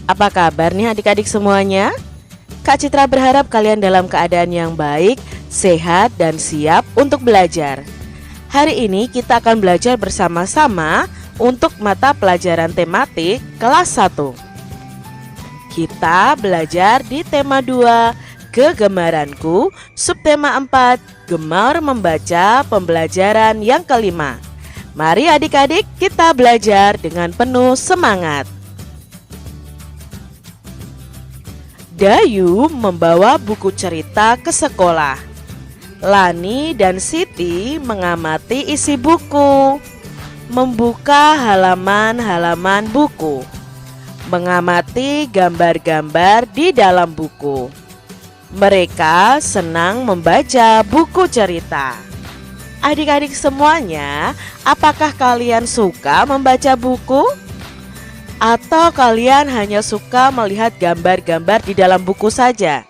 Apa kabar nih adik-adik semuanya? Kak Citra berharap kalian dalam keadaan yang baik, sehat, dan siap untuk belajar. Hari ini kita akan belajar bersama-sama untuk mata pelajaran tematik kelas 1. Kita belajar di tema 2, Kegemaranku, subtema 4, Gemar membaca pembelajaran yang kelima. Mari adik-adik kita belajar dengan penuh semangat. Dayu membawa buku cerita ke sekolah. Lani dan Siti mengamati isi buku, membuka halaman-halaman buku, mengamati gambar-gambar di dalam buku. Mereka senang membaca buku cerita. Adik-adik semuanya, apakah kalian suka membaca buku? Atau kalian hanya suka melihat gambar-gambar di dalam buku saja?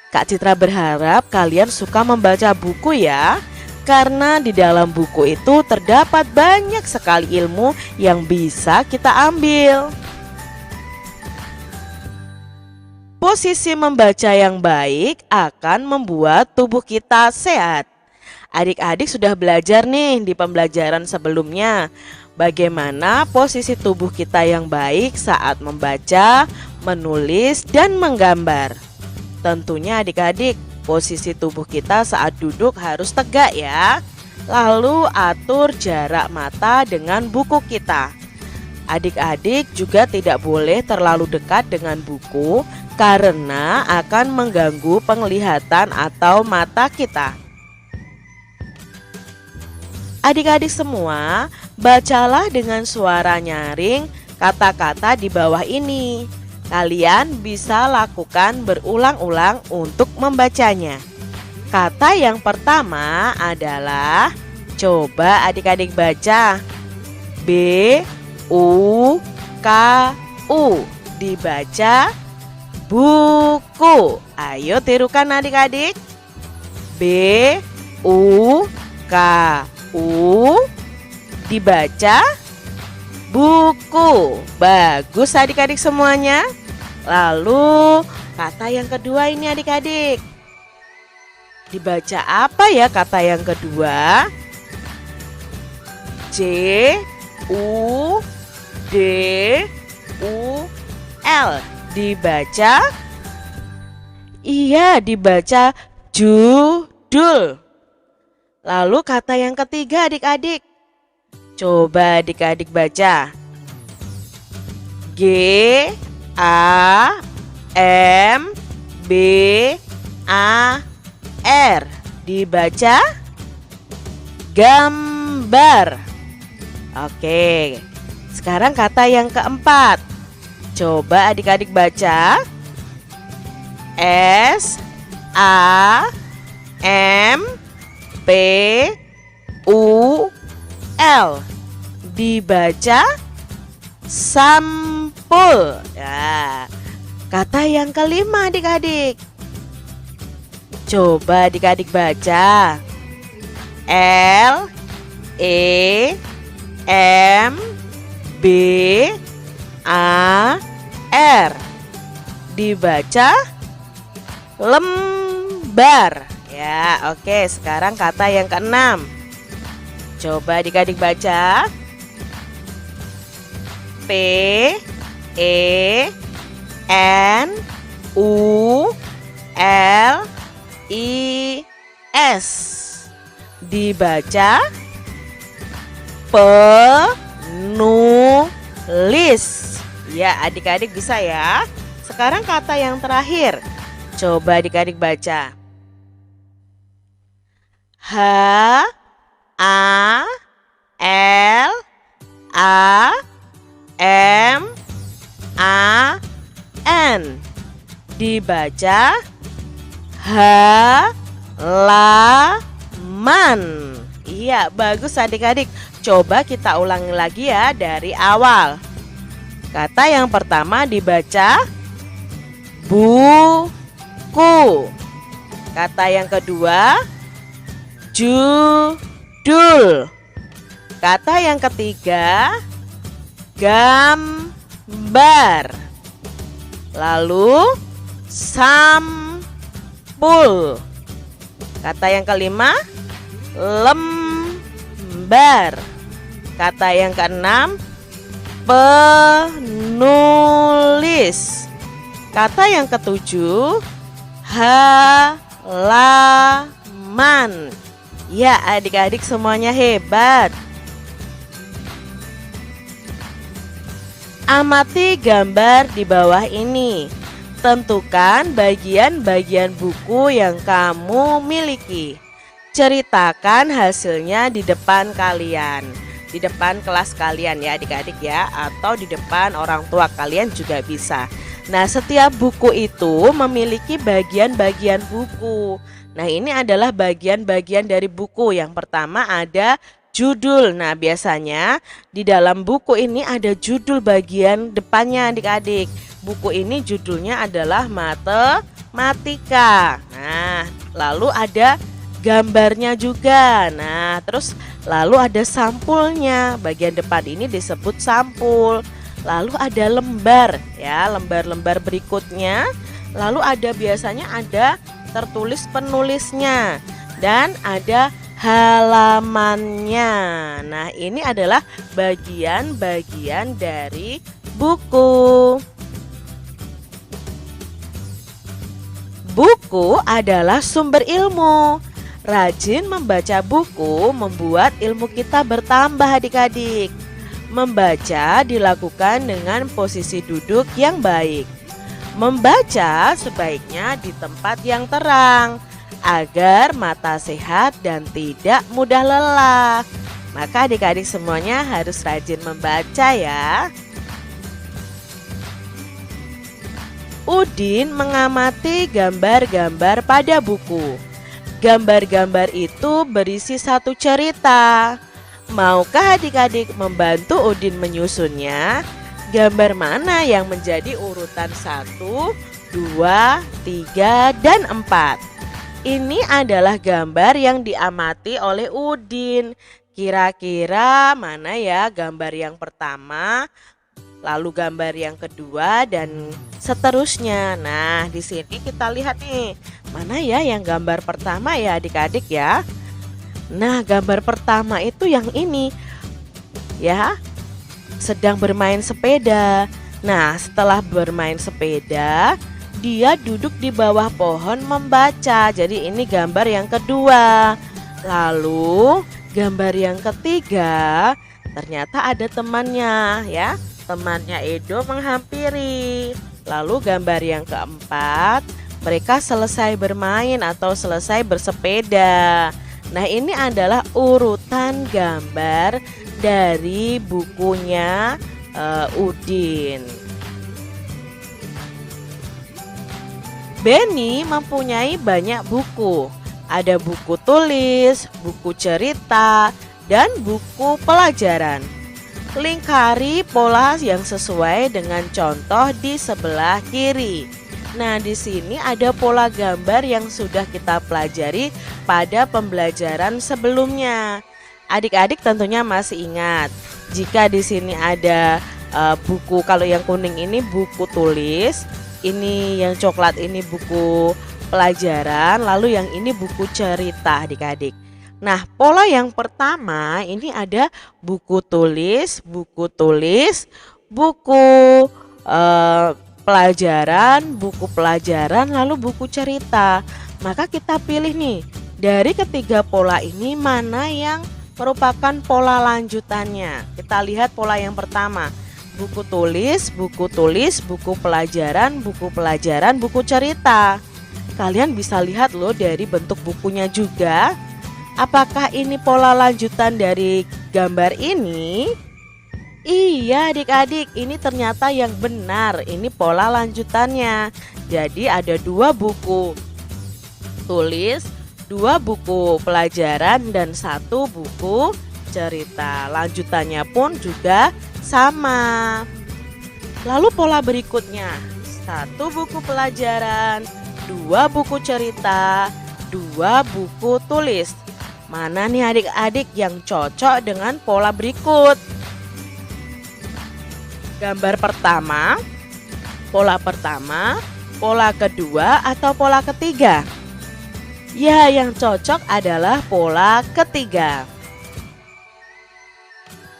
Kak Citra berharap kalian suka membaca buku ya, karena di dalam buku itu terdapat banyak sekali ilmu yang bisa kita ambil. Posisi membaca yang baik akan membuat tubuh kita sehat. Adik-adik sudah belajar nih di pembelajaran sebelumnya bagaimana posisi tubuh kita yang baik saat membaca, menulis, dan menggambar. Tentunya adik-adik, posisi tubuh kita saat duduk harus tegak ya. Lalu atur jarak mata dengan buku kita. Adik-adik juga tidak boleh terlalu dekat dengan buku karena akan mengganggu penglihatan atau mata kita. Adik-adik semua, bacalah dengan suara nyaring kata-kata di bawah ini. Kalian bisa lakukan berulang-ulang untuk membacanya. Kata yang pertama adalah, coba adik-adik baca. B-U-K-U. Dibaca buku. Ayo tirukan adik-adik. B-U-K-U. Dibaca buku. Bagus adik-adik semuanya. Lalu kata yang kedua ini adik-adik. Dibaca apa ya kata yang kedua? J-U-D-U-L. Dibaca? Iya, dibaca judul. Lalu kata yang ketiga adik-adik. Coba adik-adik baca. G-A-M-B-A-R. Dibaca gambar. Oke, sekarang kata yang keempat. Coba adik-adik baca. S-A-M-P-U-L. Dibaca sampul. Ya. Kata yang kelima adik-adik. Coba adik-adik baca. L-E-M-B-A-R. Dibaca lembar. Ya, oke. Sekarang kata yang keenam. Coba adik-adik baca. P-E-N-U-L-I-S. Dibaca penulis. Ya, adik-adik bisa ya. Sekarang kata yang terakhir. Coba adik-adik baca. H-A-L-A-M-A-N. Dibaca halaman. Iya, bagus adik-adik. Coba kita ulangi lagi ya dari awal. Kata yang pertama dibaca buku. Kata yang kedua judul. Kata yang ketiga gambar. Lalu sampul. Kata yang kelima, lembar. Kata yang keenam, penulis. Kata yang ketujuh, halaman. Ya, adik-adik semuanya hebat. Amati gambar di bawah ini. Tentukan bagian-bagian buku yang kamu miliki. Ceritakan hasilnya di depan kalian, di depan kelas kalian ya adik-adik ya, atau di depan orang tua kalian juga bisa. Nah, setiap buku itu memiliki bagian-bagian buku. Nah, ini adalah bagian-bagian dari buku. Yang pertama ada judul. Nah, biasanya di dalam buku ini ada judul bagian depannya adik-adik. Buku ini judulnya adalah matematika. Nah, lalu ada gambarnya juga. Nah, terus lalu ada sampulnya. Bagian depan ini disebut sampul. Lalu ada lembar ya, lembar-lembar berikutnya. Lalu ada biasanya ada tertulis penulisnya dan ada halamannya. Nah, ini adalah bagian-bagian dari buku. Buku adalah sumber ilmu. Rajin membaca buku membuat ilmu kita bertambah adik-adik. Membaca dilakukan dengan posisi duduk yang baik. Membaca sebaiknya di tempat yang terang agar mata sehat dan tidak mudah lelah. Maka adik-adik semuanya harus rajin membaca ya. Udin mengamati gambar-gambar pada buku. Gambar-gambar itu berisi satu cerita. Maukah adik-adik membantu Udin menyusunnya? Gambar mana yang menjadi urutan 1, 2, 3, dan 4? Ini adalah gambar yang diamati oleh Udin. Kira-kira mana ya gambar yang pertama, lalu gambar yang kedua, dan seterusnya. Nah, di sini kita lihat nih, mana ya yang gambar pertama ya adik-adik ya. Nah, gambar pertama itu yang ini ya, sedang bermain sepeda. Nah, setelah bermain sepeda, dia duduk di bawah pohon membaca. Jadi ini gambar yang kedua. Lalu gambar yang ketiga, ternyata ada temannya ya. Temannya Edo menghampiri. Lalu gambar yang keempat, mereka selesai bermain atau selesai bersepeda. Nah, ini adalah urutan gambar dari bukunya Udin. Benny mempunyai banyak buku. Ada buku tulis, buku cerita, dan buku pelajaran. Lingkari pola yang sesuai dengan contoh di sebelah kiri. Nah, di sini ada pola gambar yang sudah kita pelajari pada pembelajaran sebelumnya. Adik-adik tentunya masih ingat. Jika di sini ada buku, kalau yang kuning ini buku tulis, ini yang coklat ini buku pelajaran, lalu yang ini buku cerita adik-adik. Nah, pola yang pertama ini ada buku tulis, buku pelajaran, lalu buku cerita. Maka kita pilih nih, dari ketiga pola ini mana yang merupakan pola lanjutannya. Kita lihat pola yang pertama, buku tulis, buku pelajaran, buku cerita. Kalian bisa lihat loh dari bentuk bukunya juga. Apakah ini pola lanjutan dari gambar ini? Iya adik-adik, ini ternyata yang benar. Ini pola lanjutannya. Jadi ada 2 buku tulis, 2 buku pelajaran, dan 1 buku cerita. Lanjutannya pun juga sama. Lalu pola berikutnya, 1 buku pelajaran, 2 buku cerita, 2 buku tulis. Mana nih adik-adik yang cocok dengan pola berikut? Gambar pertama, Pola pertama, pola kedua, atau pola ketiga? Ya, yang cocok adalah pola ketiga.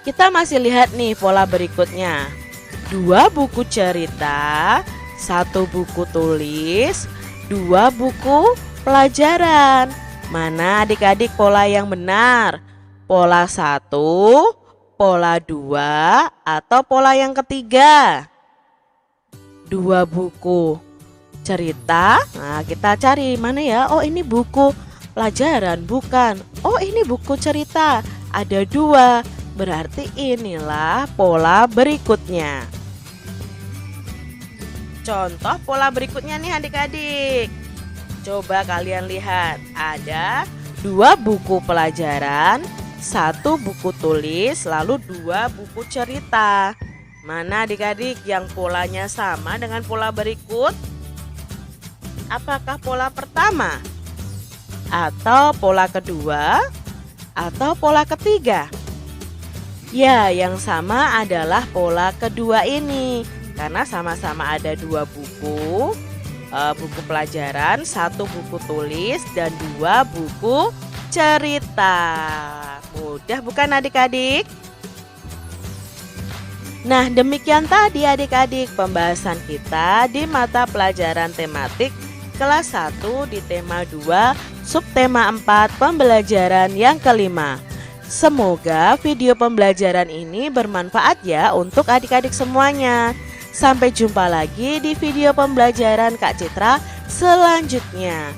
Kita masih lihat nih pola berikutnya. 2 buku cerita, 1 buku tulis, 2 buku pelajaran. Mana adik-adik pola yang benar? Pola 1, pola 2, atau pola yang ketiga? 2 buku cerita. Nah, kita cari mana ya? Oh, ini buku pelajaran, bukan. Oh, ini buku cerita. Ada 2. Berarti inilah pola berikutnya. Contoh pola berikutnya nih adik-adik. Coba kalian lihat. Ada 2 buku pelajaran, 1 buku tulis, lalu 2 buku cerita. Mana adik-adik yang polanya sama dengan pola berikut? Apakah pola pertama? Atau pola kedua? Atau pola ketiga? Ya, yang sama adalah pola kedua ini. Karena sama-sama ada 2 buku, buku pelajaran, 1 buku tulis, dan 2 buku cerita. Mudah bukan adik-adik? Nah, demikian tadi adik-adik pembahasan kita di mata pelajaran tematik kelas 1 di tema 2 subtema 4 pembelajaran yang kelima. Semoga video pembelajaran ini bermanfaat ya untuk adik-adik semuanya. Sampai jumpa lagi di video pembelajaran Kak Citra selanjutnya.